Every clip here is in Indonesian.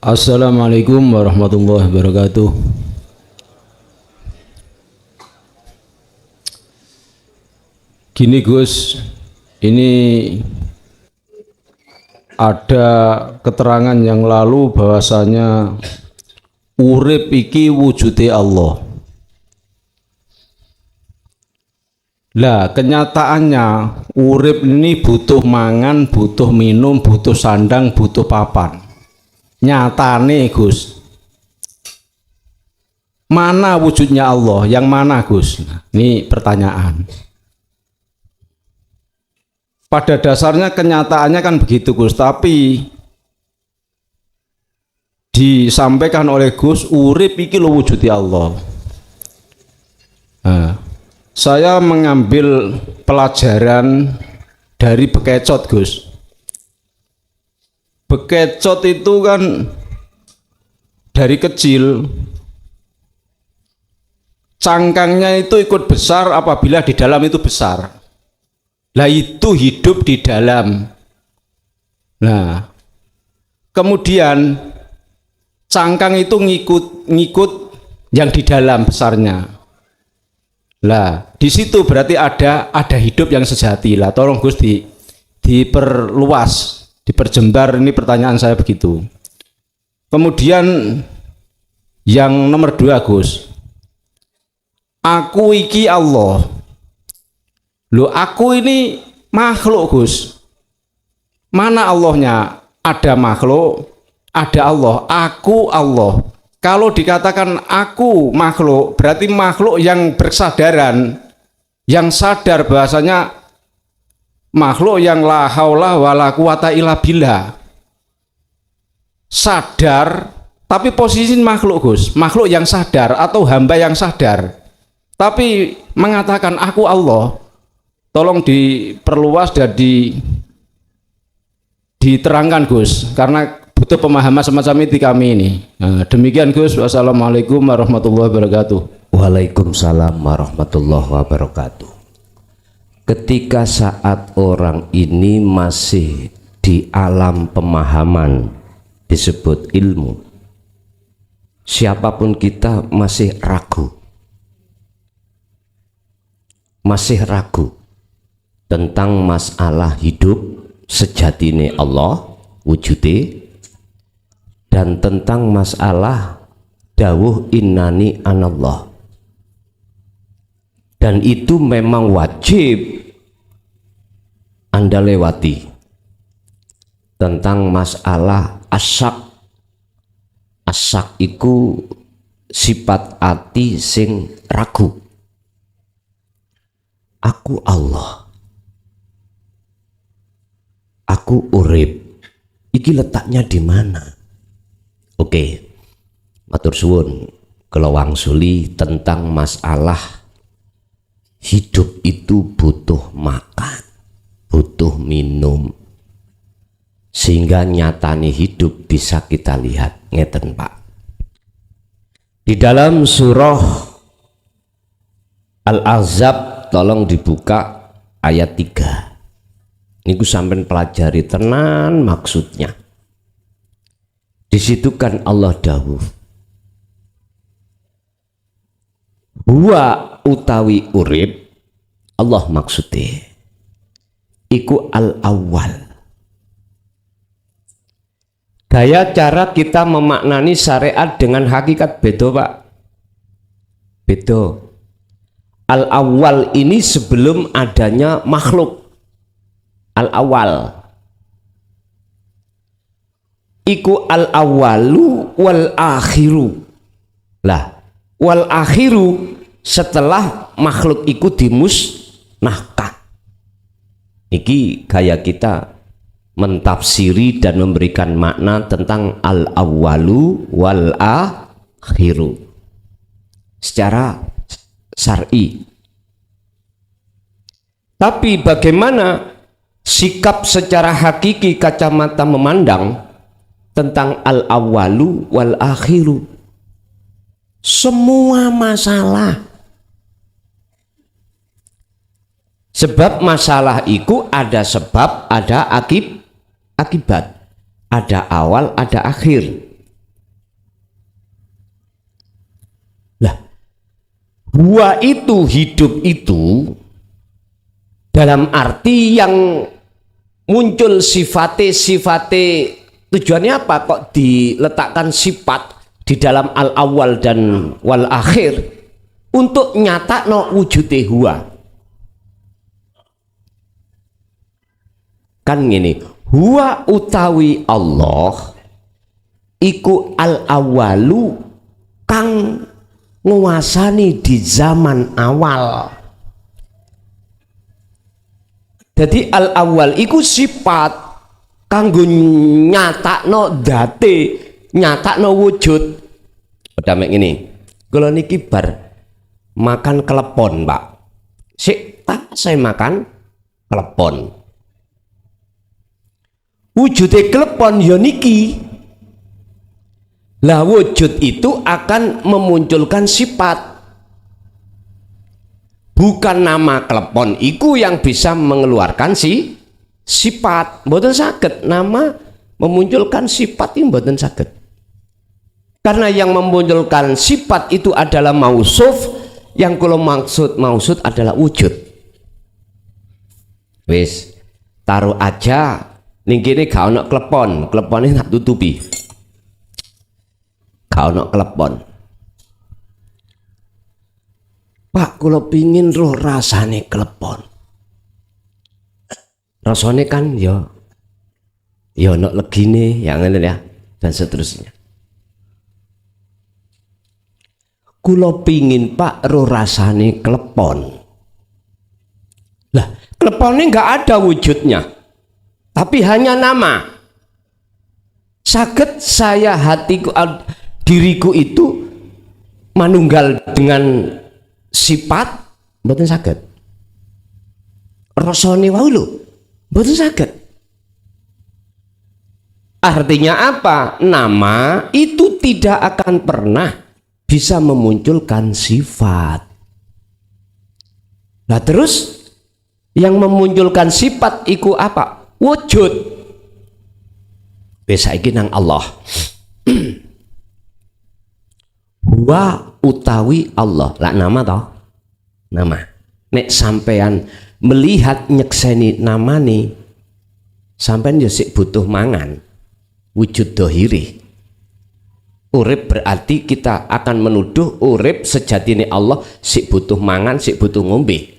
Assalamualaikum warahmatullahi wabarakatuh. Gini Gus, ini ada keterangan yang lalu bahwasanya urip iki wujude Allah. Lah kenyataannya urip ini butuh mangan, butuh minum, butuh sandang, butuh papan. Nyatane Gus, mana wujudnya Allah? Yang mana Gus? Nah, ini pertanyaan. Pada dasarnya kenyataannya kan begitu Gus, tapi disampaikan oleh Gus, urip iki lho wujudnya Allah. Nah, saya mengambil pelajaran dari bekecot Gus. Bekecot itu kan dari kecil cangkangnya itu ikut besar apabila di dalam itu besar. Lah itu hidup di dalam. Nah, kemudian cangkang itu ngikut yang di dalam besarnya. Lah, di situ berarti ada hidup yang sejati. Lah, tolong Gus diperluas. Diperjembar, ini pertanyaan saya begitu. Kemudian yang nomor 2 Gus, aku iki Allah. Loh, aku ini makhluk Gus. Mana Allahnya? Ada makhluk, ada Allah. Aku Allah. Kalau dikatakan aku makhluk, berarti makhluk yang bersadaran, yang sadar bahasanya makhluk yang la haula wala quwata illa billah. Sadar, tapi posisi makhluk Gus, makhluk yang sadar atau hamba yang sadar. Tapi mengatakan aku Allah, tolong diperluas dan diterangkan Gus, karena butuh pemahaman semacam itu kami ini. Nah, demikian Gus. Wassalamualaikum warahmatullahi wabarakatuh. Waalaikumsalam warahmatullahi wabarakatuh. Ketika saat orang ini masih di alam pemahaman disebut ilmu, siapapun kita masih ragu tentang masalah hidup sejatine Allah wujude, dan tentang masalah dawuh innani anallah. Dan itu memang wajib Anda lewati tentang masalah asyak. Asyak iku sifat ati sing ragu. Aku Allah, aku urip, iki letaknya di mana? Oke, matur suwun kula wangsuli tentang masalah hidup itu butuh makan, butuh minum, sehingga nyatane hidup bisa kita lihat. Ngeten Pak, di dalam surah Al-Ahzab, tolong dibuka ayat 3. Niku sampean pelajari tenan maksudnya. Di situ kan Allah dawuh, huwa utawi urip, Allah maksudnya iku al-awwal. Gaya cara kita memaknani syariat dengan hakikat beda Pak, beda. Al-awwal ini sebelum adanya makhluk. Al-awwal iku al-awwalu wal akhiru. Lah, wal akhiru setelah makhluk iku dimusnahkan. Iki gaya kita mentafsiri dan memberikan makna tentang al-awwalu wal akhiru secara syar'i. Tapi bagaimana sikap secara hakiki kacamata memandang tentang al-awwalu wal akhiru? Semua masalah, sebab masalah itu ada sebab, ada akibat, ada awal, ada akhir. Huwa itu hidup itu dalam arti yang muncul sifate tujuannya apa kok diletakkan sifat di dalam al awal dan wal akhir untuk nyata no wujude huwa. Kan gini, huwa utawi Allah iku al awalu kang nguasani di zaman awal. Jadi al awal iku sifat kanggo nyatakno date, nyatakno wujud. Udah mek ngene. Kula niki bar makan klepon, Pak. Sik tak saya makan klepon. Wujude klepon ya niki. Lah wujud itu akan memunculkan sifat. Bukan nama klepon iku yang bisa mengeluarkan sifat. Mboten saged nama memunculkan sifat ini mboten saged. Karena yang memunculkan sifat itu adalah mausuf, yang kula maksud adalah wujud. Wis, taruh aja ning kene gak ono klepon, klepone tak tutupi. Gak ono klepon. Pak, kula pingin roh rasane klepon. Rasane kan ya ono legine, ya ngene ya, dan seterusnya. Kula pingin Pak roh rasane klepon. Lah, klepon ini nggak ada wujudnya, tapi hanya nama. Saged saya hatiku, diriku itu manunggal dengan sifat, mboten saged. Rasane wae lho, mboten saged. Artinya apa? Nama itu tidak akan pernah bisa memunculkan sifat. Nah terus yang memunculkan sifat iku apa? Wujud. Wis saiki nang Allah. Huwa utawi Allah. Lah nama toh? Nama. Nek sampean melihat nyekseni namane, sampean yo sik butuh mangan. Wujud dohiri. Urip berarti kita akan menuduh urip sejatine Allah sik butuh mangan, sik butuh ngombe.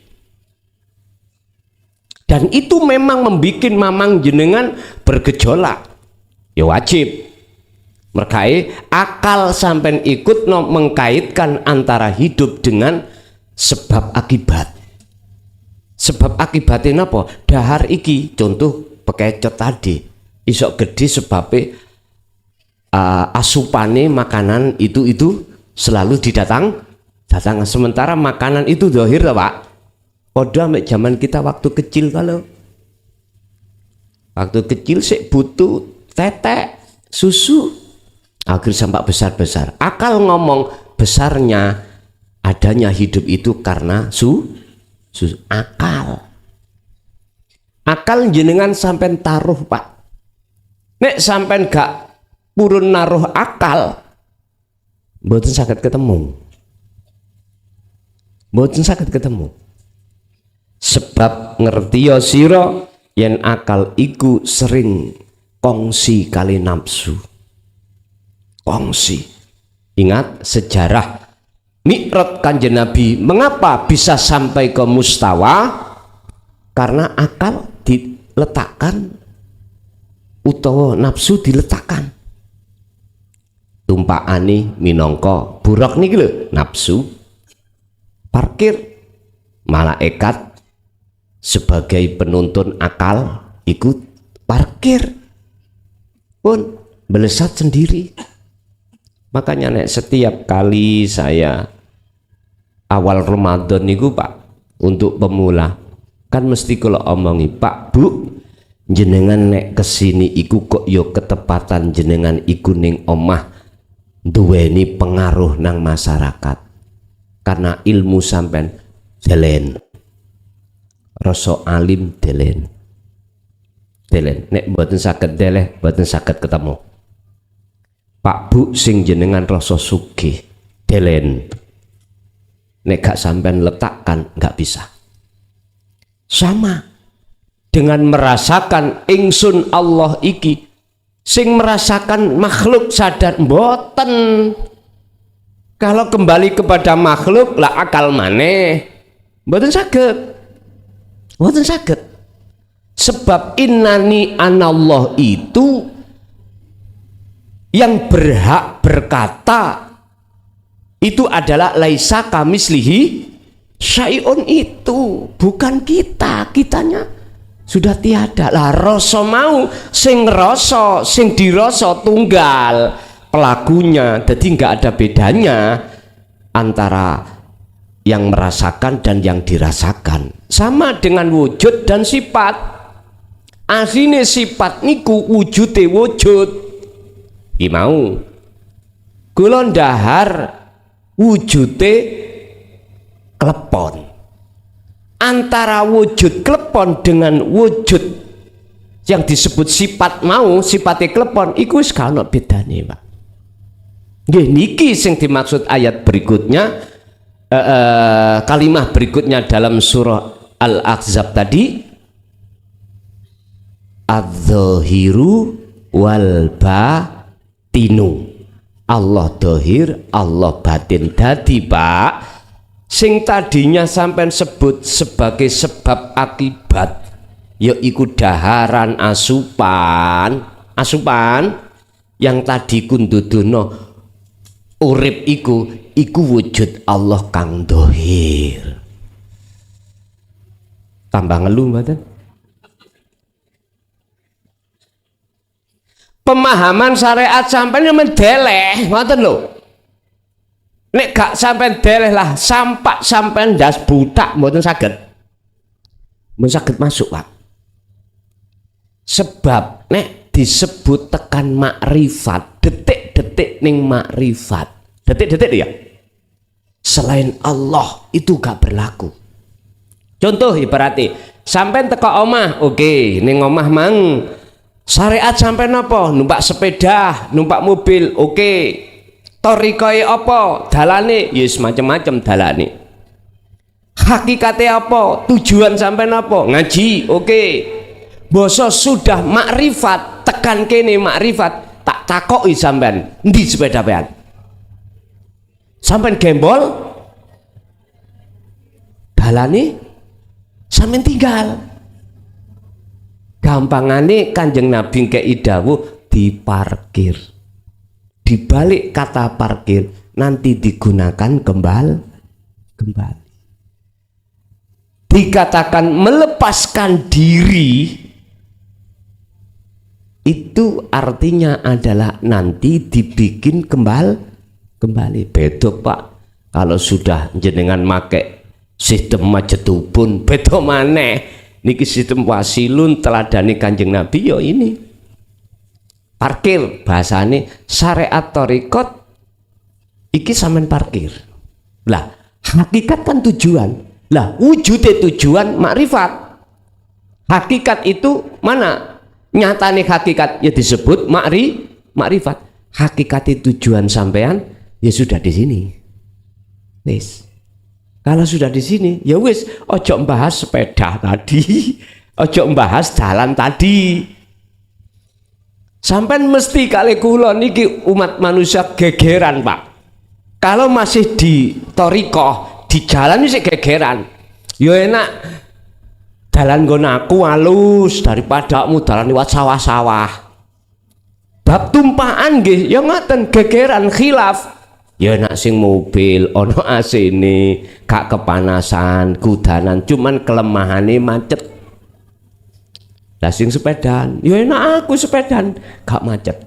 Dan itu memang membikin mamang jenengan bergejolak. Ya wajib. Merkai akal sampean ikut no mengkaitkan antara hidup dengan sebab akibat. Sebab akibatnya apa? Dahar iki contoh pekecot tadi. Isok gede sebabnya asupane makanan itu selalu datang. Sementara makanan itu dohir lah Pak. Podo ambek zaman kita waktu kecil, kalau waktu kecil sih butuh tetek susu akhir sampai besar-besar. Akal ngomong besarnya adanya hidup itu karena susu. Akal jenengan sampai taruh Pak. Nek sampai gak purun naruh akal, mboten saged ketemu. Mboten saged ketemu. Sebab ngerti ya sira yen akal iku sering kongsi kali nafsu. Kongsi. Ingat sejarah Mi'raj Kanjeng Nabi, mengapa bisa sampai ke mustawa? Karena akal diletakkan utawa nafsu diletakkan. Tumpakane minangka buruk niki lho, nafsu. Parkir malaikat sebagai penuntun akal ikut parkir pun melesat sendiri. Makanya nek setiap kali saya awal Ramadan niku Pak, untuk pemula kan mesti kalau omongi, Pak Bu jenengan nek kesini iku kok yo ketepatan jenengan iku ning omah duweni pengaruh nang masyarakat karena ilmu sampean delen, rasa alim delen nek mboten saged deleh mboten saged ketemu. Pak Bu sing jenengan rasa sugih delen nek gak sampean letakkan nggak bisa. Sama dengan merasakan ingsun Allah iki, sing merasakan makhluk sadar mboten. Kalau kembali kepada makhluk lah akal maneh mboten saged, mboten saged. Sebab innani anallah itu yang berhak berkata itu adalah laisa kamislihi syai'un, itu bukan kita, kitanya sudah tiada lah. Rasa mau sing ngerasa, sing dirasa tunggal pelakunya, jadi nggak ada bedanya antara yang merasakan dan yang dirasakan. Sama dengan wujud dan sifat. Asline sifat niku wujude wujud. Iki mau kula ndahar wujude klepon. Antara wujud klepon dengan wujud yang disebut sifat mau, sifatnya klepon iku wis gak ono bedane, Pak. Nggih niki sing dimaksud ayat berikutnya, kalimat berikutnya dalam surah Al-Ahzab tadi, adz-dzahiru wal batinu. Allah dohir, Allah batin. Dadi Pak, sing tadinya sampai sebut sebagai sebab akibat yaiku daharan asupan yang tadi kundudono urip iku wujud Allah kang dohir. Tambah ngeluh mboten? Pemahaman syariat sampeyan mendeleh ngoten lho. Nek gak sampean deleh lah sampak sampean ndas butak mboten saged. Mboten saged masuk, Pak. Sebab nek disebut tekan makrifat, detik-detik ning makrifat. Detik-detik ya. Selain Allah itu gak berlaku. Contoh ibarati sampean teko omah, oke, ning omah mang syariat sampean apa? Numpak sepeda, numpak mobil, oke. Torikoe apa? Dalane ya macam-macam dalane. Hakikate apa? Tujuan sampean apa? Ngaji, oke. Basa sudah makrifat, tekan kene makrifat, tak takoki sampean, endi sepeda pean? Sampean gembol? Dalane sampean tinggal. Gampangane Kanjeng Nabi kei dawuh diparkir. Di balik kata parkir nanti digunakan kembali. Dikatakan melepaskan diri itu artinya adalah nanti dibikin kembali. Bedo Pak, kalau sudah jenengan make sistem majetubun bedo maneh. Niki sistem wasilun teladani Kanjeng Nabi yo ini. Parkir bahasane syariat torikot iki sampean parkir. Lah hakikat kan tujuan. Lah wujudnya tujuan makrifat. Hakikat itu mana? Nyatane hakikat ya disebut makrifat. Hakikat tujuan sampean ya sudah di sini. Wis. Kalau sudah di sini ya wis, ojo membahas sepeda tadi, ojo membahas jalan tadi. Sampai mesti kali kula niki umat manusia gegeran, Pak. Kalau masih di torikoh, di jalan ini gegeran. Yo enak dalan nggon aku halus daripada kamu dalan liwat sawah-sawah. Bab tumpaan nggih ya ngoten gegeran khilaf. Ya enak sing mobil ono AC-ne, gak kepanasan, kudanan, cuman kelemahane macet. Lah sing sepedaan, ya enak aku sepedaan, gak macet.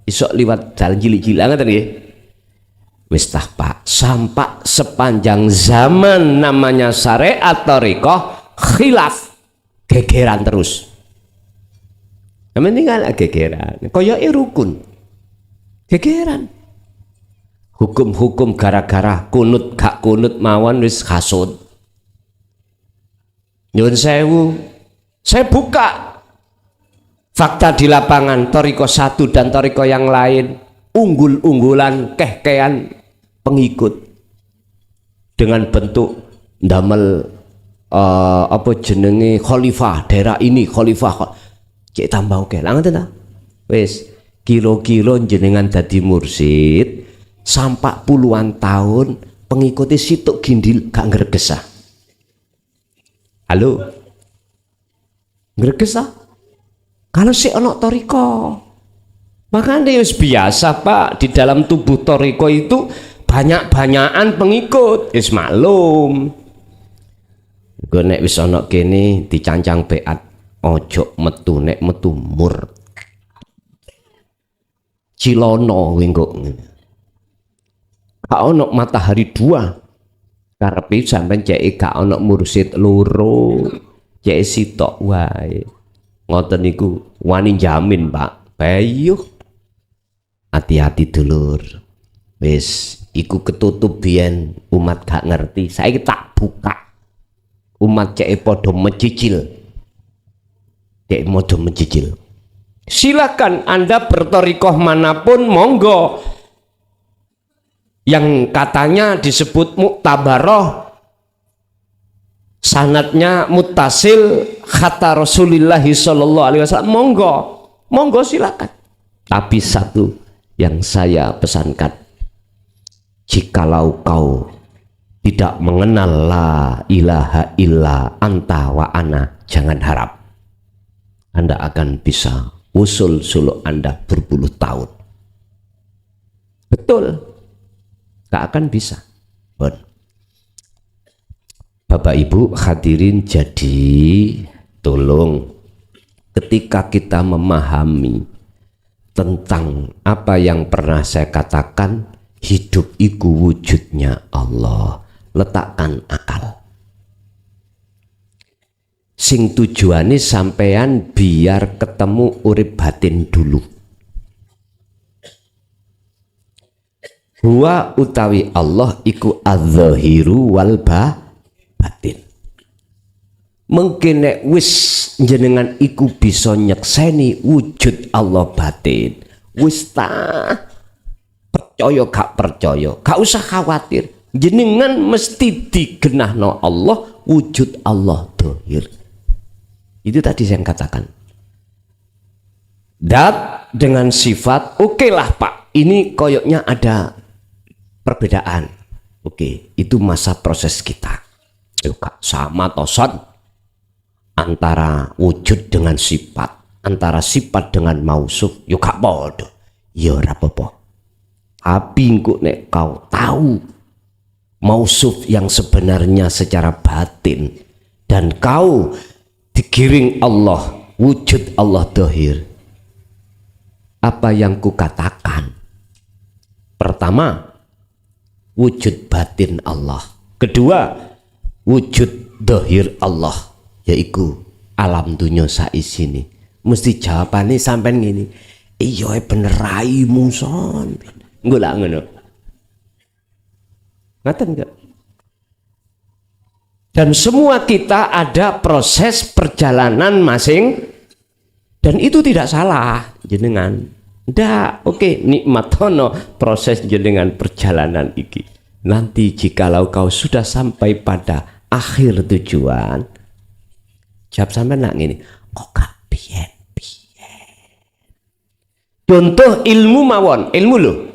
Isok liwat jalan cilik-cilik ngoten nggih. Wis tah Pak, sampai sepanjang zaman namanya syariat thariqah khilaf, gegeran terus. Yang penting kan gegeran, koyoke rukun. Gegeran. Hukum-hukum gara-gara kunut gak kunut mawon wis hasud. Nyuwun sewu. Saya buka fakta di lapangan Toriko 1 dan Toriko yang lain, unggul-unggulan keh-kehan pengikut. dengan bentuk ndamel apa jenenge khalifah daerah ini khalifah cek tambah oke lah ngoten ta wis kilo-kilo jenengan dadi mursid sampai puluhan tahun pengikuti situk gindil gak ngregesah halo ngregesah kalau si ono toriko makanya wis biasa Pak di dalam tubuh toriko itu banyak-banyakan pengikut wis maklum gue nek wis ana kene dicancang beat ojo metu nek metu mur cilono wengko gak ana matahari dua karepe sampean cek gak ana mursid loro cek sitok wae ngoten niku wani jamin Pak bayuh hati-hati dulur wis iku ketutup biyen umat gak ngerti saiki tak buka umat cek podo mencicil cek podo mencicil silakan Anda bertorikoh manapun monggo yang katanya disebut muktabaroh sanadnya muttasil kata Rasulullah sallallahu alaihi wasallam monggo silakan tapi satu yang saya pesankan jikalau kau tidak mengenal la ilaha illa anta wa ana jangan harap Anda akan bisa usul suluk Anda berpuluh tahun betul gak akan bisa bon. Bapak Ibu hadirin jadi tolong ketika kita memahami tentang apa yang pernah saya katakan hidup iku wujudnya Allah letakkan akal sing tujuannya sampean biar ketemu urip batin dulu huwa utawi Allah iku adz-dzahiru wal batin mungkin nek wis jenengan iku bisa nyekseni wujud Allah batin wis ta percaya gak percaya gak usah khawatir jenengan mesti digenahno Allah wujud Allah dohir itu tadi saya katakan dat dengan sifat oke lah Pak ini koyoknya ada perbedaan oke itu masa proses kita sama tosan antara wujud dengan sifat antara sifat dengan mausuf yuk gak bodoh ya rapopo tapi engkau nek kau tahu mausuf yang sebenarnya secara batin dan kau digiring Allah wujud Allah dohir apa yang kukatakan pertama wujud batin Allah kedua wujud dohir Allah yaitu alam dunia saisini mesti jawabannya sampai gini iya bener raimu son enggak lah ngono ngaten enggak dan semua kita ada proses perjalanan masing dan itu tidak salah jenengan ndak oke nikmatono proses jenengan perjalanan iki nanti jikalau kau sudah sampai pada akhir tujuan jawab sampai nak gini kok gak piye contoh ilmu mawon ilmu loh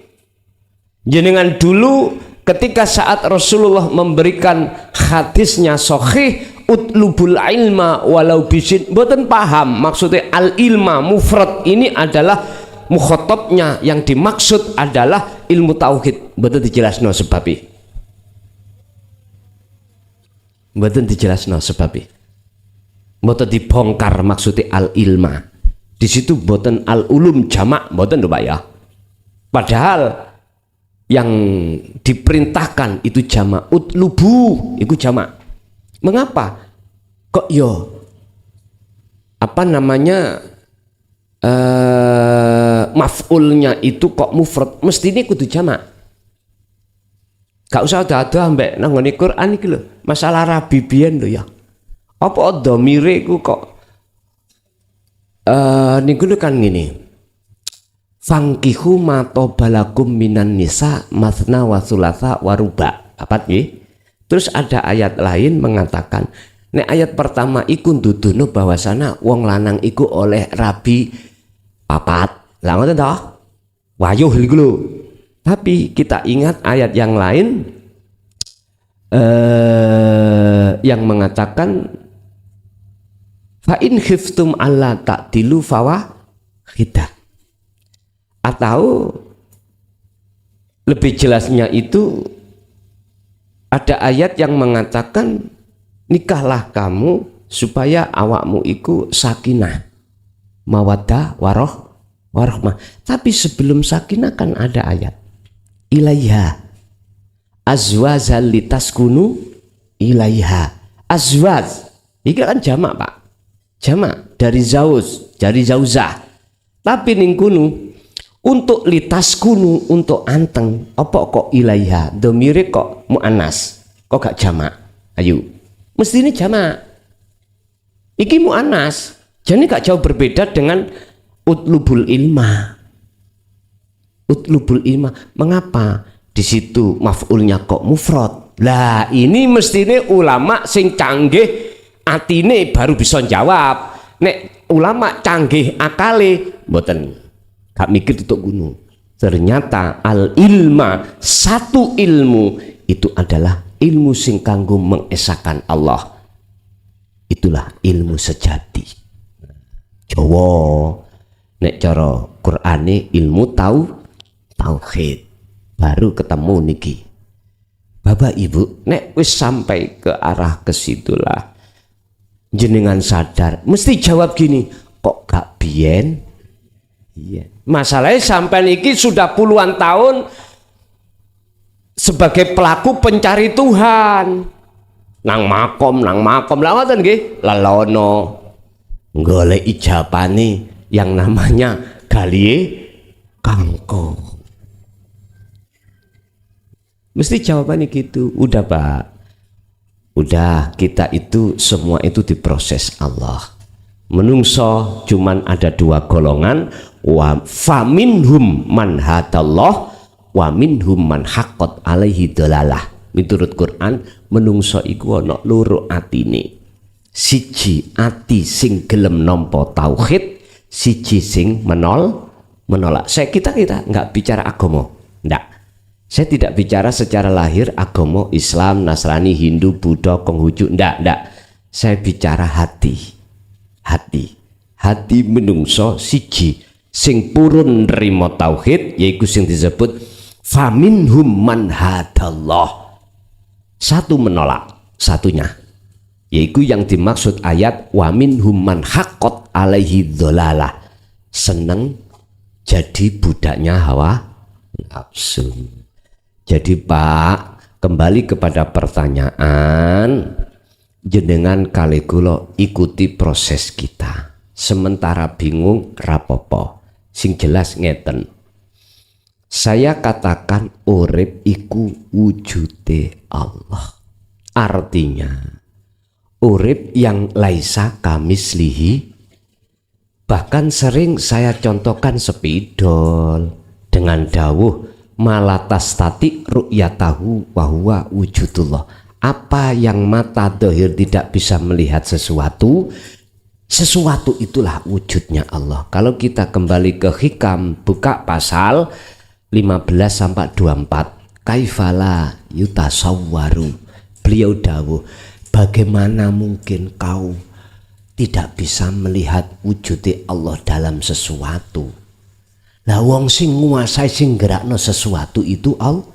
jenengan dulu ketika saat Rasulullah memberikan hadisnya sahih utlubul ilma walau bisin mboten paham maksudnya al ilma mufrad ini adalah mukhatabnya yang dimaksud adalah ilmu tauhid mboten dijelasno sebabi mboten dijelasno sebabi mboten dibongkar maksudnya al ilma di situ mboten al ulum jamak mboten lho Pak ya padahal yang diperintahkan itu jamak utlubu itu jamak mengapa kok yo apa namanya maf'ulnya itu kok mufrad mesti ini kudu jamak gak usah ada ambek nang ngene Quran iki lho masalah rabi biyen lho ya apa dhamire iku kok niku kan ngene fangkihu ma tobalakum minan nisa masna wa thulatha wa ruba. Papat nggih. Terus ada ayat lain mengatakan, nek ayat pertama iku nduduno bahwasana wong lanang iku oleh rabi papat. Lah ngoten toh? Wayuh iku lho. Tapi kita ingat ayat yang lain yang mengatakan fa in khiftum alla ta'dilu fawahidah. Atau lebih jelasnya itu ada ayat yang mengatakan nikahlah kamu supaya awakmu iku sakinah mawaddah warahmah. Tapi sebelum sakinah kan ada ayat ilaiha azwazal litaskunu ilaiha. Azwaz ini kan jamak Pak, jamak dari zauz, dari zauzah. Tapi ning kunu untuk litaskunu, untuk anteng, apa kok ilaiha domire kok muannas, kok gak jamak? Ayo, mesti ini jamak. Iki muannas, jadi gak jauh berbeda dengan utlubul ilma. Utlubul ilma, mengapa di situ maf'ulnya kok mufrad? Lah ini mestine ulama sing canggih atine baru bisa jawab. Nek ulama canggih akale mboten, gak mikir tutuk gunung. Ternyata al ilma, satu ilmu itu adalah ilmu sing kanggo mengesahkan Allah. Itulah ilmu sejati. Jawa nek cara Qur'ane ilmu tauhid. Baru ketemu niki. Bapak Ibu, nek wis sampai ke arah kesitulah jenengan sadar, mesti jawab gini, kok gak biyen? Iya. Masalahnya sampai niki sudah puluhan tahun sebagai pelaku pencari Tuhan. Nang makom lah ngoten nggih, lalono golek ijabane yang namanya galie kangkung. Mesti jawabannya gitu. Udah Pak, udah, kita itu semua itu diproses Allah. Menungso cuman ada dua golongan, wa faminhum man hadallah wa minhum man haqqat alaihi dalalah. Miturut Quran, menungso iku ana loro atine. Siji ati sing gelem nampa tauhid, siji sing menolak. Kita nggak bicara agama, enggak. Saya tidak bicara secara lahir agama Islam, Nasrani, Hindu, Buddha, Konghucu, enggak. Saya bicara hati. Hati menungso siji sing purun nrimo tauhid, yaiku sing disebut faminhum man hadallah. Satu menolak, satunya yaitu yang dimaksud ayat wa minhum man haqqat alaihi dhalalah. Seneng jadi budaknya hawa nafsu. Jadi Pak, kembali kepada pertanyaan, jenengan kali kula ikuti proses kita. Sementara bingung rapopo, sing jelas ngeten. Saya katakan urip iku wujude Allah. Artinya urip yang laisa kamislihi. Bahkan sering saya contohkan spidol dengan dawuh malatastati ru'yatahu wa huwa wujudullah. Apa yang mata dohir tidak bisa melihat sesuatu itulah wujudnya Allah. Kalau kita kembali ke Hikam, buka pasal 15 sampai 24, kaifala yutasawwaru, beliau dawuh, bagaimana mungkin kau tidak bisa melihat wujud Allah dalam sesuatu? Lah wong sing nguasai sing gerakno sesuatu itu Allah.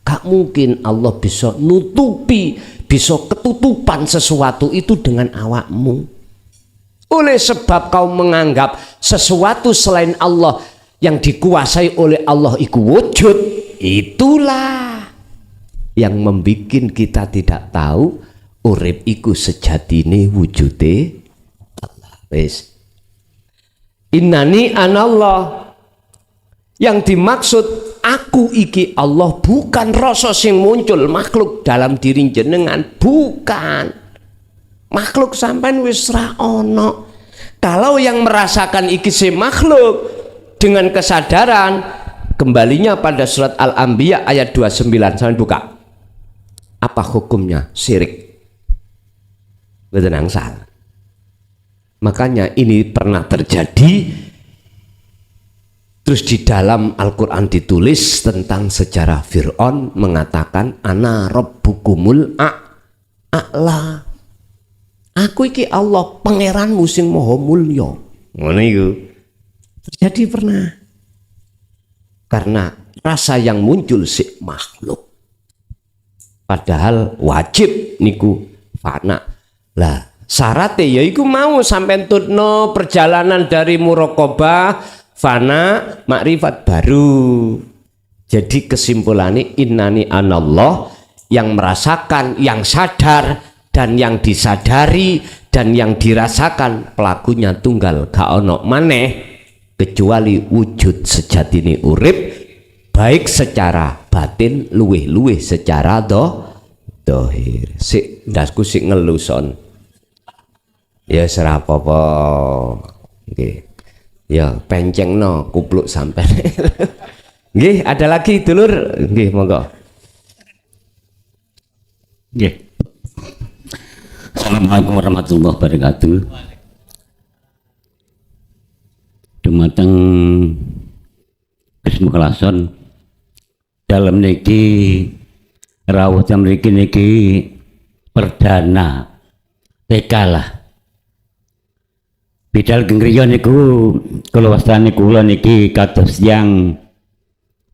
Gak mungkin Allah bisa nutupi, bisa ketutupan sesuatu itu dengan awakmu. Oleh sebab kau menganggap sesuatu selain Allah yang dikuasai oleh Allah iku wujud, itulah yang membuat kita tidak tahu urip iku sejatine wujude Allah. Wis. Innani anallah, yang dimaksud aku iki Allah bukan rasa sing muncul makhluk dalam diri jenengan, bukan. Makhluk sampean wis ra ono. Kalau yang merasakan iki si makhluk dengan kesadaran, kembalinya pada surat Al-Anbiya ayat 29, sampean buka. apa hukumnya? Syirik. Betul angsal. Makanya ini pernah terjadi. Terus di dalam Al-Quran ditulis tentang sejarah Fir'aun mengatakan ana rabbukumul a'la. Aku iki Allah pangeranmu sing maha mulya. Ngono iku. Terjadi pernah. Karena rasa yang muncul si makhluk. Padahal wajib niku fana. Lah syaratnya yaiku mau sampai tutno perjalanan dari muraqabah fana makrifat baru. Jadi kesimpulannya innani anallah, yang merasakan, yang sadar dan yang disadari dan yang dirasakan pelakunya tunggal gak ono maneh kecuali wujud sejatine urip, baik secara batin luwih-luwih secara dohir. Sik ndasku sik ngeluson ya serapopo nggih. Ya pencengno kupluk sampai. Nggih, ada lagi dulur? Nggih, monggo. Nggih. Assalamualaikum warahmatullahi wabarakatuh. Dumateng Gus Mukhlason dalam niki rawuh jam niki perdana TK lah. Bidal gengriya niku kula wastani kula niki kados yang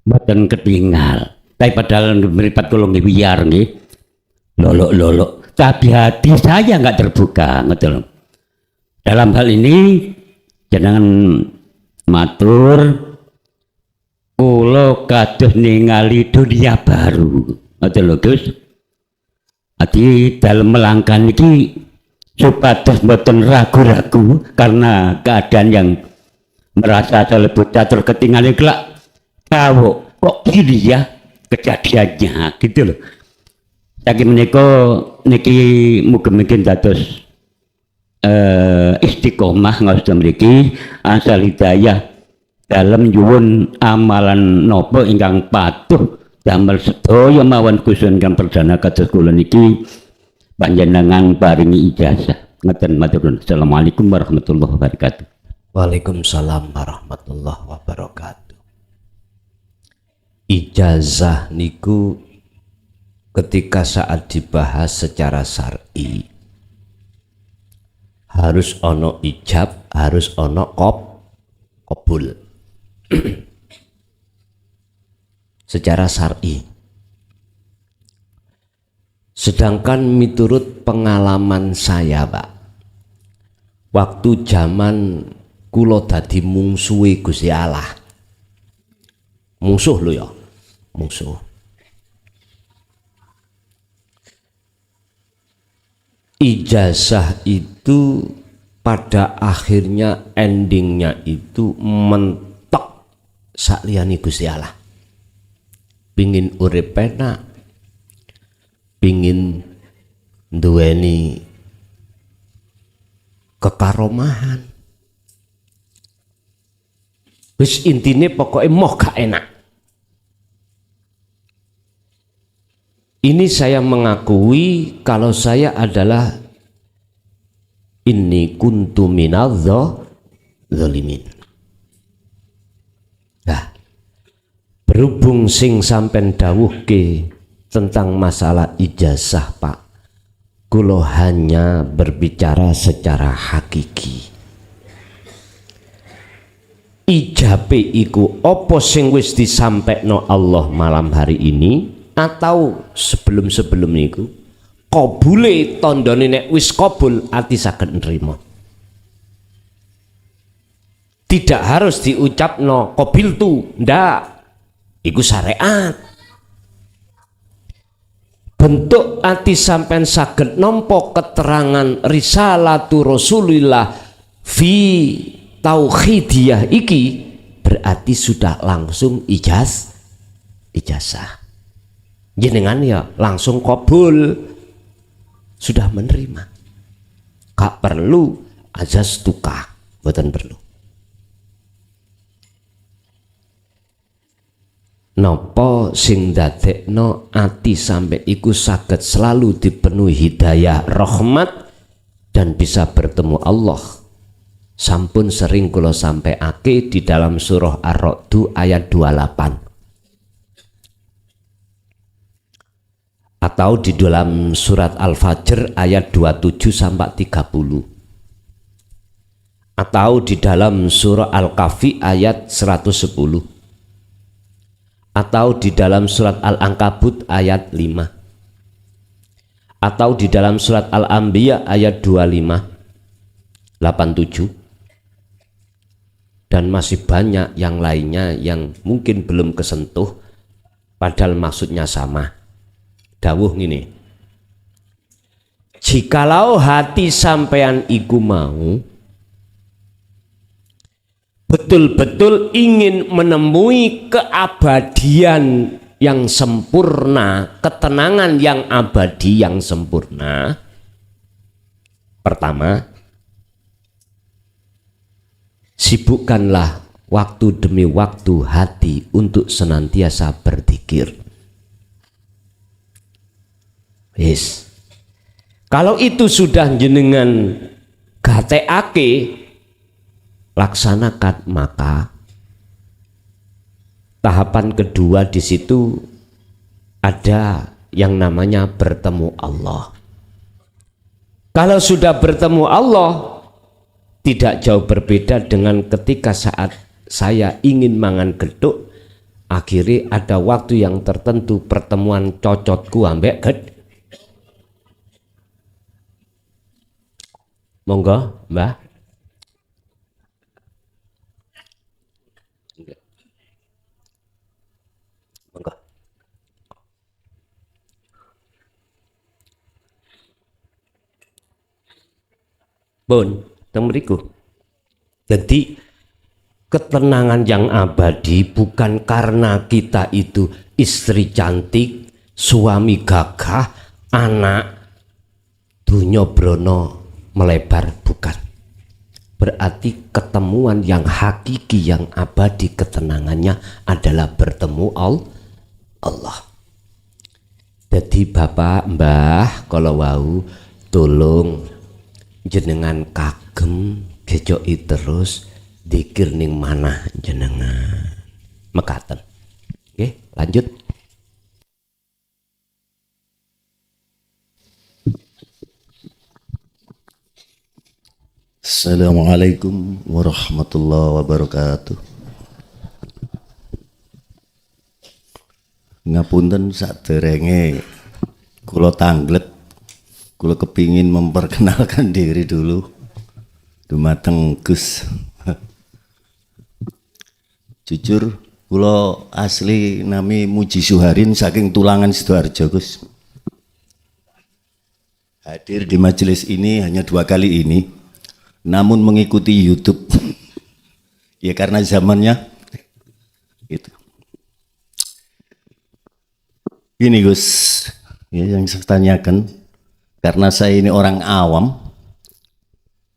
mboten ketinggal. Tapi padahal mripat kula nggih wiyar nggih. Lolok. Tapi hati saya nggak terbuka, betul. Dalam hal ini jangan matur kula kados ningali dunia baru, betul lho Gus. Ati dalam melangkah niki supados mboten ragu-ragu karena keadaan yang merasa lebih catur ketinggalan kelak tahu kok gini ya kejadiannya gitu loh. Saking menika niki mugi-mugi dados istiqomah ngaos mriki asal hidayah dalam nyuwun amalan napa ingkang patuh damel sedaya mawon kusun kang perdana kados kula niki panjenengan paringi ijazah. Ngeten matur nuwun. Assalamualaikum warahmatullahi wabarakatuh. Waalaikumsalam warahmatullahi wabarakatuh. Ijazah niku ketika saat dibahas secara syar'i harus ono ijab, harus ono qabul. Secara syar'i. Sedangkan miturut pengalaman saya, Pak, waktu zaman kula dadi mungsuhe Gusti Allah. Mungsuh lho ya, mungsuh. Ijazah itu pada akhirnya endingnya itu mentok sakliyane Gusti Allah. Pingin urip penak, pingin duweni kekaromahan. Wis intine pokoknya moh gak enak. Ini saya mengakui kalau saya adalah inni kuntu minadz zalimin. Nah, berhubung sing sampen dawuhke tentang masalah ijazah, Pak, kula hanya berbicara secara hakiki. Ijabe iku apa sing wis disampekno Allah malam hari ini atau sebelum-sebelum niku, kabule tandane nek wis kabul ati saged nrimo. Tidak harus diucapno qabiltu, ndak. Iku syariat. Bentuk ati sampean saged nampa keterangan risalatu Rasulillah fi tauhidiyah iki berarti sudah langsung ijazah. Jenengan ya langsung kabul, sudah menerima. Gak perlu azas tukah, mboten perlu. Napa sing dadekno ati sampai iku saged selalu dipenuhi hidayah rahmat dan bisa bertemu Allah? Sampun sering kula sampaiake di dalam surah Ar-Ra'd ayat 28 atau di dalam surat Al-Fajr ayat 27 sampai 30 atau di dalam surah Al-Kahfi ayat 110 atau di dalam surat Al-Ankabut ayat 5 atau di dalam surat Al-Anbiya ayat 25 87 dan masih banyak yang lainnya yang mungkin belum kesentuh padahal maksudnya sama. Dawuh ngene, jikalau hati sampean iku mau betul-betul ingin menemui keabadian yang sempurna, ketenangan yang abadi yang sempurna, pertama, sibukkanlah waktu demi waktu hati untuk senantiasa berzikir. Yes. Kalau itu sudah jenengan gateake, laksanakan, maka tahapan kedua di situ ada yang namanya bertemu Allah. Kalau sudah bertemu Allah, tidak jauh berbeda dengan ketika saat saya ingin mangan geduk, akhirnya ada waktu yang tertentu pertemuan cocotku ambek monggo Mbah. Monggo. Bon, teng mriku. Jadi ketenangan yang abadi bukan karena kita itu istri cantik, suami gagah, anak dunya brono melebar, bukan. Berarti ketemuan yang hakiki yang abadi ketenangannya adalah bertemu Allah. Jadi bapak mbah kalau wau tolong jenengan kagem gejoki terus dikir ning manah jenengan mekaten. Oke, lanjut. Assalamualaikum warahmatullahi wabarakatuh. Ngapunten saderenge kula tanglet, kula kepingin memperkenalkan diri dulu dumateng Gus. Jujur kula asli nami Muji Suharin saking Tulangan Sidoarjo, Gus. Hadir di majelis ini hanya 2 kali ini, namun mengikuti YouTube ya karena zamannya gitu. Gini Gus, ya, yang saya tanyakan, karena saya ini orang awam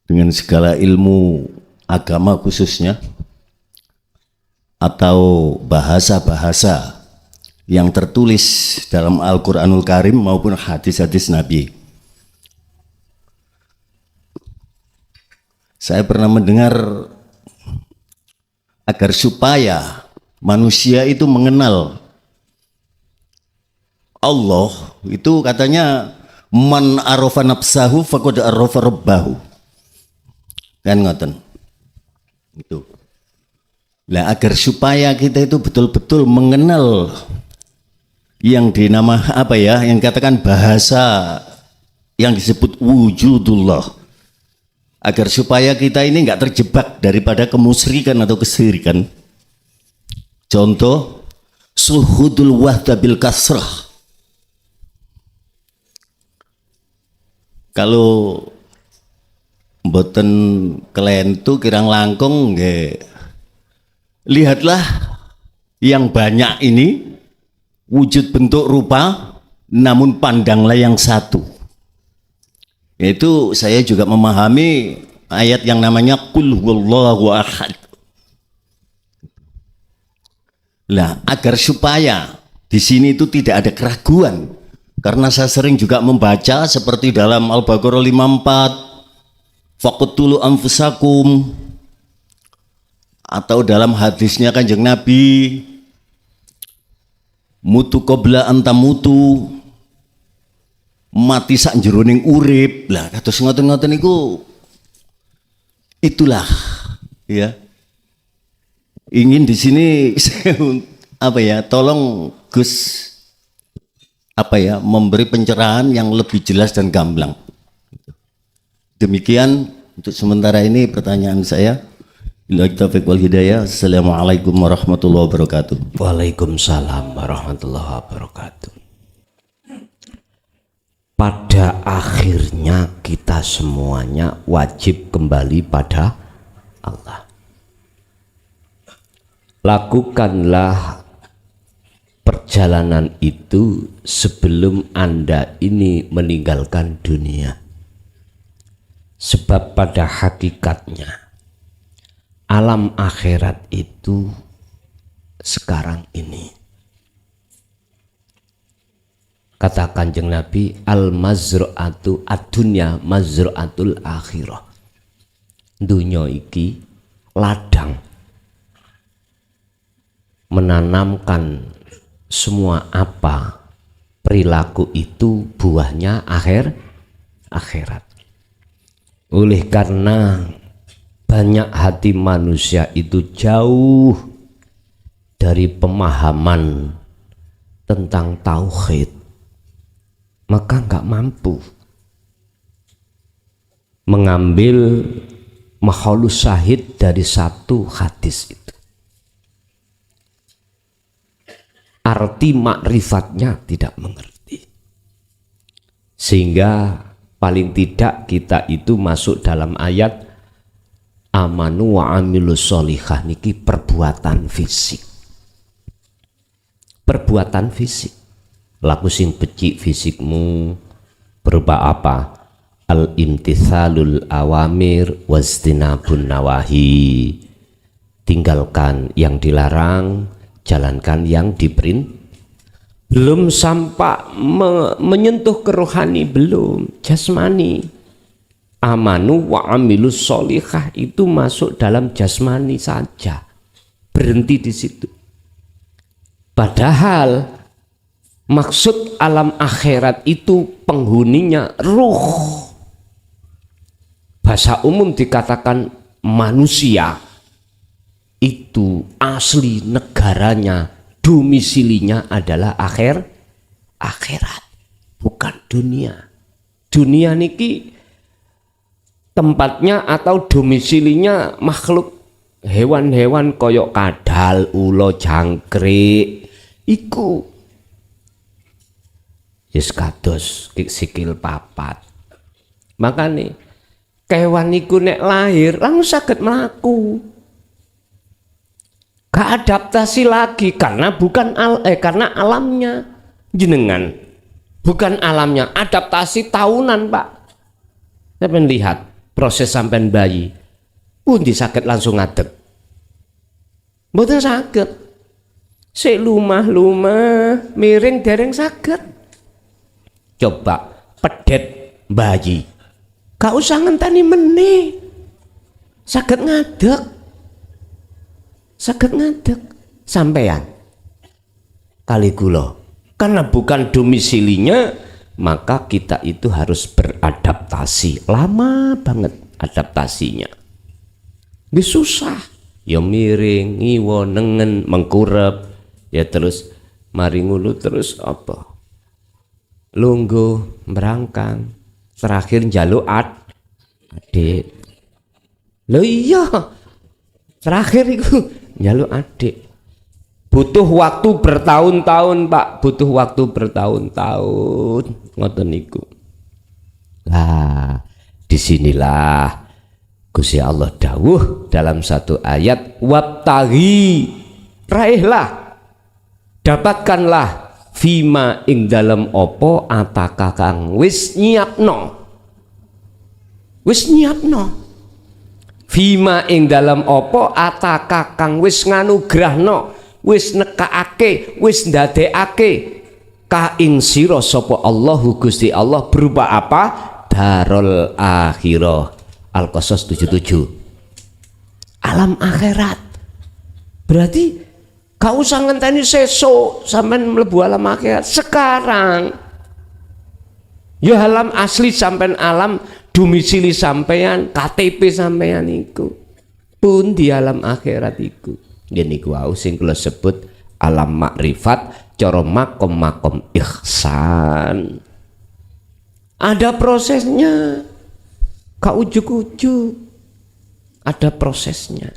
dengan segala ilmu agama khususnya atau bahasa-bahasa yang tertulis dalam Al-Quranul Karim maupun hadis-hadis Nabi. Saya pernah mendengar agar supaya manusia itu mengenal Allah, itu katanya man arafa nafsahu faqad arafa rabbahu. Kan ngoten. Itu. Lah agar supaya kita itu betul-betul mengenal yang dinama apa ya, yang katakan bahasa yang disebut wujudullah, agar supaya kita ini enggak terjebak daripada kemusyrikan atau kesyirikan. Contoh suhudul wahda bil kasrah. Kalau mboten kelentu kirang langkung nggih, lihatlah yang banyak ini wujud bentuk rupa, namun pandanglah yang satu. Itu saya juga memahami ayat yang namanya qul huwallahu ahad. Lah, agar supaya di sini itu tidak ada keraguan, karena saya sering juga membaca seperti dalam Al-Baqarah 54, faqtulu anfusakum, atau dalam hadisnya Kanjeng Nabi, mutu qabla antamutu, mati sak jeroning urip. Lah kados ngoten-ngoten niku, itulah ya. Ingin di sini apa ya, tolong Gus apa ya, memberi pencerahan yang lebih jelas dan gamblang. Demikian untuk sementara ini pertanyaan saya. Billahi taufiq wal hidayah. Assalamualaikum warahmatullahi wabarakatuh. Waalaikumsalam warahmatullahi wabarakatuh. Pada akhirnya kita semuanya wajib kembali pada Allah. Lakukanlah perjalanan itu sebelum Anda ini meninggalkan dunia. Sebab pada hakikatnya alam akhirat itu sekarang ini. Kata Kanjeng Nabi, al-mazru'atu ad-dunya mazru'atul akhirah. Dunya iki ladang menanamkan semua apa perilaku itu buahnya akhirat. Oleh karena banyak hati manusia itu jauh dari pemahaman tentang tauhid, maka nggak mampu mengambil makhlus syahid dari satu hadis itu. Arti makrifatnya tidak mengerti, sehingga paling tidak kita itu masuk dalam ayat amanu wa amilus sholihah niki perbuatan fisik. Perbuatan fisik. Laku sing becik fisikmu berupa apa? Al-imtithalul awamir wastinabun nawahi. Tinggalkan yang dilarang, jalankan yang diperintah. Belum sampai menyentuh ke rohani, belum, jasmani. Amanu wa amilus sholihah itu masuk dalam jasmani saja, berhenti di situ. Padahal maksud alam akhirat itu penghuninya ruh. Bahasa umum dikatakan manusia itu asli negaranya, domisilinya adalah akhirat, bukan dunia. Dunia niki tempatnya atau domisilinya makhluk hewan-hewan koyok kadal, ulo, jangkrik iku yes kados sikil papat. Makanya kewan iku nek lahir langsung saged mlaku, gak adaptasi lagi karena bukan karena alamnya jenengan, bukan alamnya. Adaptasi tahunan Pak. Sampai lihat proses sampean bayi, pundi sakit langsung ngadeg, mboten sakit. Sik lumah-lumah miring dereng sakit. Coba pedet bayi, gak usah ngenteni meneh, sakit ngadeg. Sakit ngadeg sampean kali kula, karena bukan domisilinya, maka kita itu harus beradaptasi. Lama banget adaptasinya, nggih susah ya, miring ngiwo nengen mengkurep ya, terus mari ngulu, terus apa lungguh berangkang, terakhir njaluk adik. Lho iya, terakhir itu njaluk adik. Butuh waktu bertahun-tahun Pak, butuh waktu bertahun-tahun ngoten niku. Nah, disinilah Gusti Allah dawuh dalam satu ayat, wabtaghi, raihlah, dapatkanlah, fima ing dalam opo ataka kang wis nyiapno, fima ing dalam opo ataka kang wis nganugrahno. wis nekaake, wis ndadekake ka ing sira sapa Allahu Gusti Allah berupa apa? Darul akhirah. Al-Qasas 77. Alam akhirat. Berarti gak usah ngenteni sesuk sampean mlebu alam akhirat sekarang. Ya alam asli sampean alam domisili sampean, KTP sampean iku pun di alam akhirat iku. Nggih niku wau sing kula sebut alam makrifat cara makom ihsan. Ada prosesnya. Gak ujuk-ujuk. Ada prosesnya.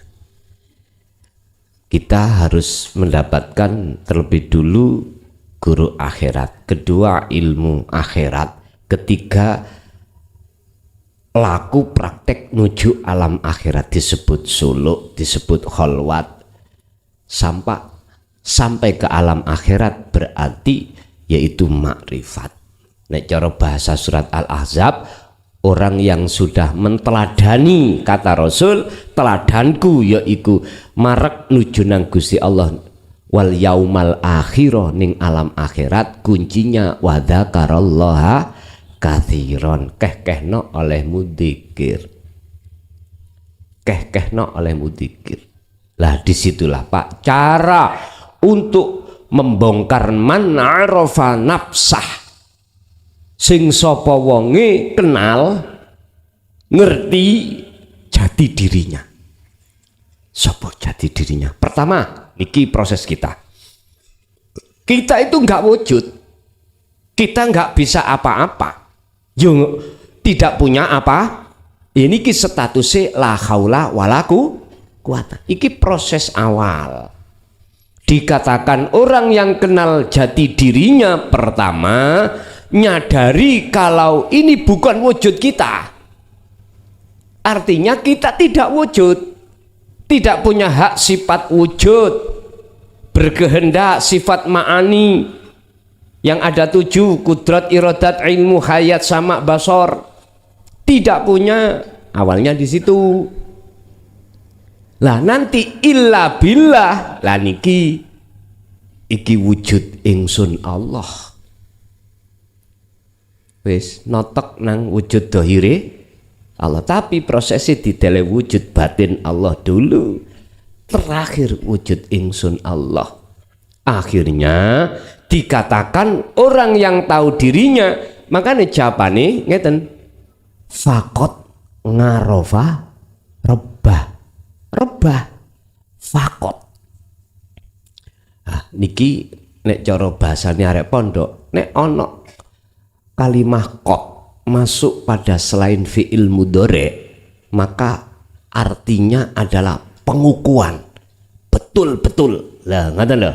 Kita harus mendapatkan terlebih dulu guru akhirat, kedua ilmu akhirat, ketiga laku praktek nuju alam akhirat disebut suluk, disebut kholwat, sampai ke alam akhirat berarti yaitu makrifat. Nek cara bahasa surat Al-Ahzab, orang yang sudah menteladani kata Rasul, teladanku yaiku marek nuju nang Gusti Allah wal yaumal akhirah ning alam akhirat, kuncinya wa dzakarallaha katsiron, kehkehno olehmu dzikir, kehkehno olehmu dzikir. Lah disitulah Pak cara untuk membongkar man arafa nafsah. Sing sapa wonge kenal ngerti jati dirinya. Sapa jati dirinya? Pertama, niki proses kita. Kita itu enggak wujud. Kita enggak bisa apa-apa. Yo tidak punya apa? Ini ki statusnya la haula wala quwata. Iki proses awal. Dikatakan orang yang kenal jati dirinya pertama nyadari kalau ini bukan wujud kita, artinya kita tidak wujud, tidak punya hak sifat wujud, berkehendak sifat ma'ani yang ada 7, kudrat, iradat, ilmu, hayat, sama, basor, tidak punya. Awalnya di situ. Lah nanti illa billah, lah niki iki wujud ingsun Allah. Wis notok nang wujud dohire Allah, tapi prosesnya didele wujud batin Allah dulu, terakhir wujud ingsun Allah. Akhirnya dikatakan orang yang tahu dirinya, makanya jawabannya ngeten, fakot ngarofa rebah fakot. Nah, niki nek cara bahasane arek pondok, nek ono kalimah kot masuk pada selain fi'il mudhari, maka artinya adalah pengukuhan, betul-betul lah, ngoten lho.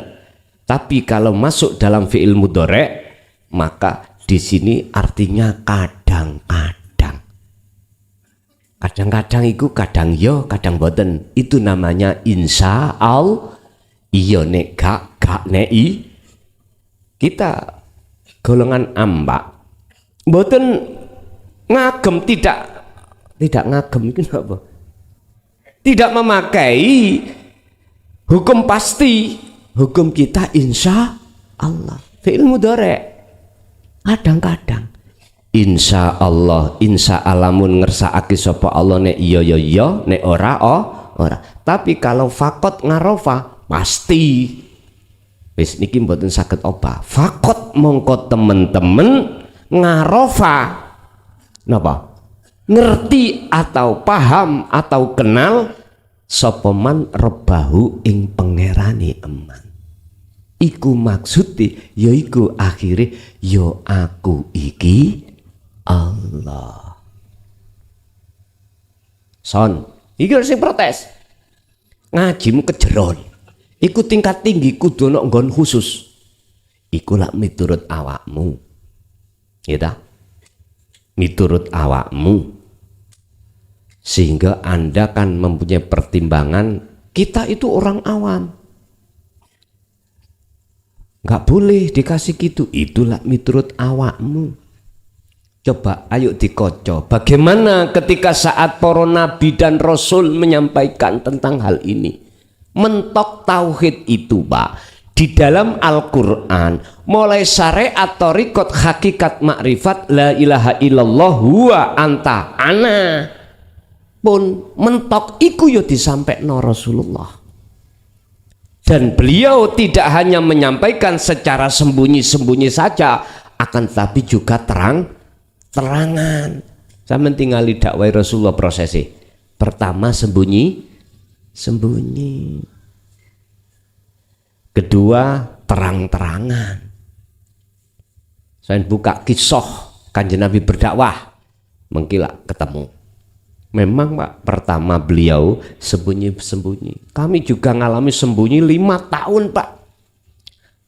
Tapi kalau masuk dalam fi'il mudhari, maka di sini artinya kadang-kadang. Kadang-kadang itu kadang yo, kadang boten. Itu namanya insya Allah. Iya nek gak nek i. Kita golongan ambak. Mboten ngagem, tidak ngagem itu apa? Tidak memakai hukum pasti. Hukum kita insya Allah. Fi'il mudhari. Kadang-kadang insya Allah, insya alamun ngersakake sapa Allah nek iya ya iya, nek ora ora. Tapi kalau fakot ngarofa pasti. Wis niki mboten saged obah. Fakot mongko temen-temen ngarofa napa? Ngerti atau paham atau kenal sapa man rebahu ing pangerane eman. Iku maksudnya yaiku akhirnya yo aku iki Allah. Son, iki harus protes. Ngajimu kejeron. Iku tingkat tinggi kudu ana nggon khusus. Iku lak miturut awakmu. Ya ta? Miturut awakmu. Sehingga Anda kan mempunyai pertimbangan, kita itu orang awam. Nggak boleh dikasih gitu, itulah miturut awakmu. Coba ayo dikoco, bagaimana ketika saat para nabi dan rasul menyampaikan tentang hal ini. mentok tauhid itu, Pak, di dalam Al-Quran mulai syariat torikot hakikat makrifat la ilaha illallah huwa anta ana pun mentok iku yo disampaikan Rasulullah. Dan beliau tidak hanya menyampaikan secara sembunyi-sembunyi saja, akan tetapi juga terang-terangan. Saya tinggali dakwah Rasulullah prosesnya. Pertama sembunyi, kedua terang-terangan. Saya buka kisah Kanjeng Nabi berdakwah, mengkilak ketemu. Memang Pak, pertama beliau sembunyi-sembunyi. Kami juga ngalami sembunyi 5 tahun Pak.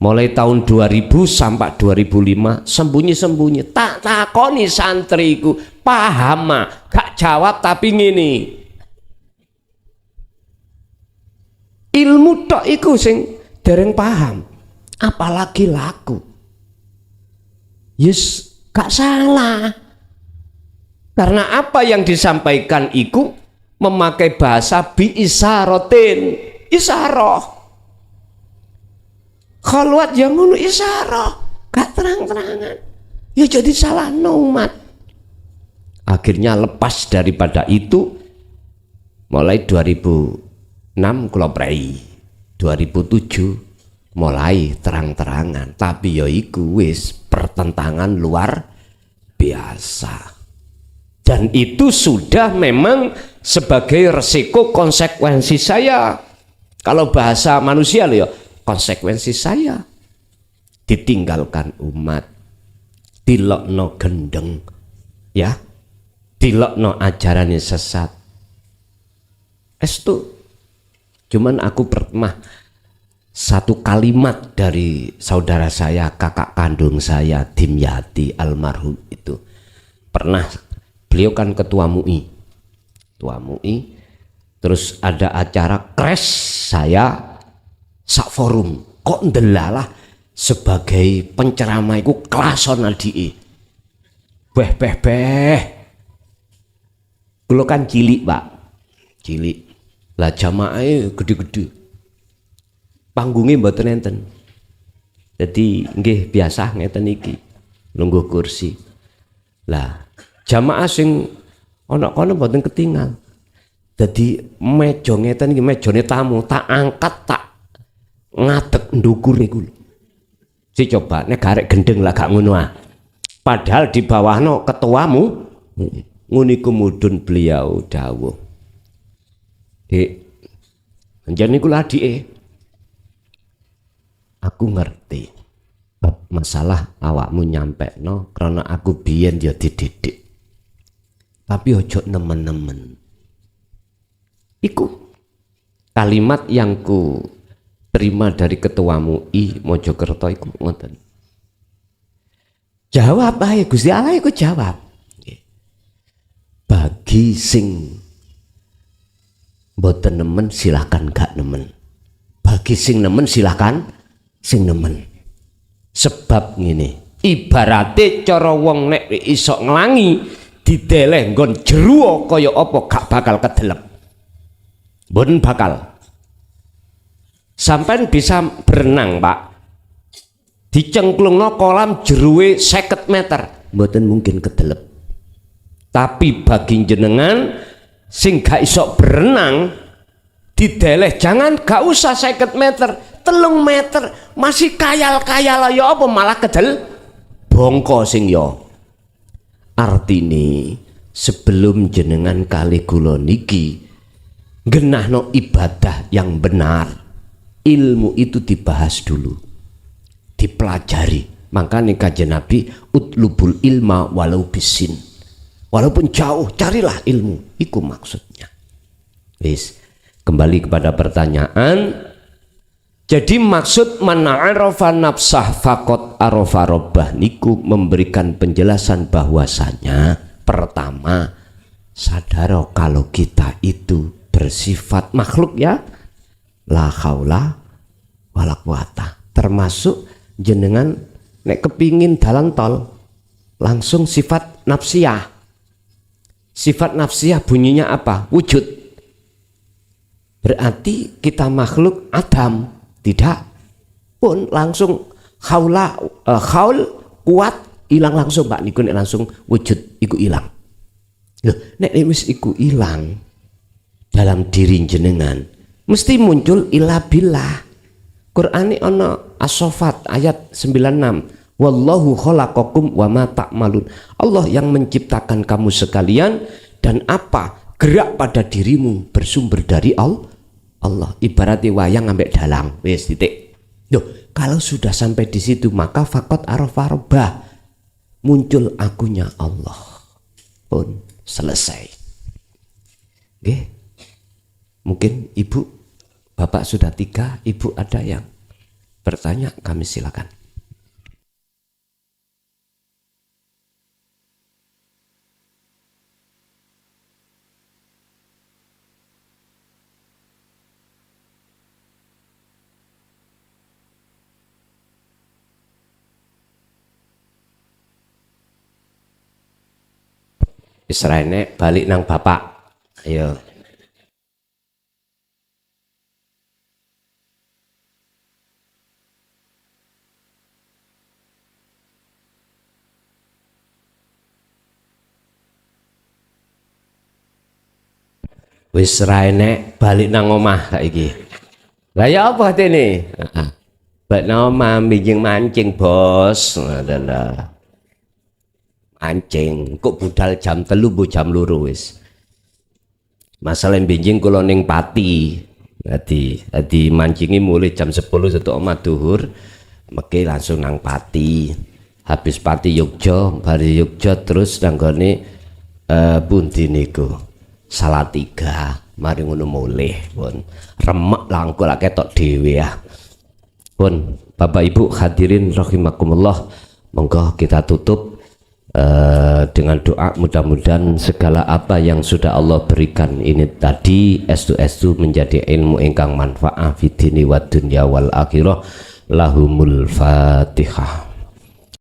Mulai tahun 2000 sampai 2005 sembunyi-sembunyi. Tak takoni santriku, paham mah, gak jawab tapi ngene. Ilmu tok iku sing dereng paham, apalagi laku. Yes, gak salah. Karena apa yang disampaikan iku memakai bahasa bi isarotin, isaroh. Khalwat yang ngono isaroh, gak terang-terangan. Ya jadi salah umat. Akhirnya lepas daripada itu, mulai 2006 kula prei, 2007 mulai terang-terangan. Tapi ya iku wis pertentangan luar biasa. Dan itu sudah memang sebagai resiko konsekuensi saya. Kalau bahasa manusia loh ya, konsekuensi saya. Ditinggalkan umat, dilokno gendeng, ya, dilokno ajaran yang sesat. Estu, cuman aku pernah satu kalimat dari saudara saya, kakak kandung saya, Dimyati almarhum itu pernah. Beliau kan ketua MUI, terus ada acara crash saya sak forum, kok ndelalah sebagai penceramah iku klason adike. Beh. Kulo kan cilik, Pak. Cilik. Lah jamaah gede-gede. Panggungnya mboten enten. Jadi nggih biasa ngeten iki. Lungguh kursi. Lah jamaah sing ana kono mboten ketinggal. Dadi meja ngeten iki mejane tamu tak angkat tak ngadeg ndukur niku. Si coba nek garek gendeng lah gak ngono ah. Padahal di bawahno ketuamu ngono iku mudhun beliau dawuh. Dik, njen niku adike. Aku ngerti bab masalah awakmu nyampekno karena aku biyen ya dididik. Tapi ojo nemen-nemen. Iku kalimat yang ku terima dari ketua MUI Mojokerto iku ngoten. Jawab ae Gusti Allah iku jawab. Bagi sing mboten nemen silakan gak nemen. Bagi sing nemen silakan sing nemen. Sebab ngene, ibarate cara wong nek iso nglangi dideleh nggon jero kaya apa gak bakal kedelep. Mboten bakal. Sampai bisa berenang, Pak. Dicengklungno kolam jeruwe 50 meter, mboten mungkin kedelep. Tapi bagi jenengan sing gak iso berenang dideleh jangan gak usah 50 meter, 3 meter masih kayal-kayal ya apa malah kedel bongko sing yo. Artine sebelum jenengan kali kula niki genahno ibadah yang benar, ilmu itu dibahas dulu, dipelajari. Makanya kajian Nabi utlubul ilma walau bisin, walaupun jauh carilah ilmu, itu maksudnya. Wis, kembali kepada pertanyaan. Jadi maksud man arafa nafsah faqad arafa rabbah niku memberikan penjelasan bahwasanya pertama sadar kalau kita itu bersifat makhluk ya, la haula wala quwata. Termasuk jenengan nek kepingin dalan tol langsung sifat nafsiyah. Sifat nafsiyah bunyinya apa? Wujud. berarti kita makhluk Adam? Tidak, pun langsung haul kuat hilang langsung Pak niku, nek langsung wujud iku hilang. Loh, nek wis iku hilang dalam diri jenengan mesti muncul ila billah. Qur'ane ana As-Saffat ayat 96, wallahu khalaqakum wa ma ta'malun. Allah yang menciptakan kamu sekalian dan apa gerak pada dirimu bersumber dari Allah. Ibaratnya wayang ambek dalang, wis titik. Loh, kalau sudah sampai di situ maka faqat arafa rabbah, muncul akunya Allah, pun selesai. Oke, mungkin ibu, bapak sudah 3, ibu ada yang bertanya, kami silakan. Israene balik nang bapak, ayo. Wis raene balik nang omah saiki. Lah ya apa atene? Balik nang omah mancing bos. Adalah mancing kok budal jam 3 bu jam 2 wis. Masalah benjing kula ning Pati. Dadi mancingi mulai jam 10 setuk omah duhur, meke langsung nang Pati. Habis Pati Yogya, bari Yogya terus nanggone pundi niku? Salatiga. Mari ngono mulih pun. Remek langko lak ketok dhewe ya. Pun Bapak Ibu hadirin rahimakumullah, monggo kita tutup dengan doa, mudah-mudahan segala apa yang sudah Allah berikan ini tadi estu menjadi ilmu ingkang manfaat fid dini wad dunya wal akhirah. Lahumul Fatihah.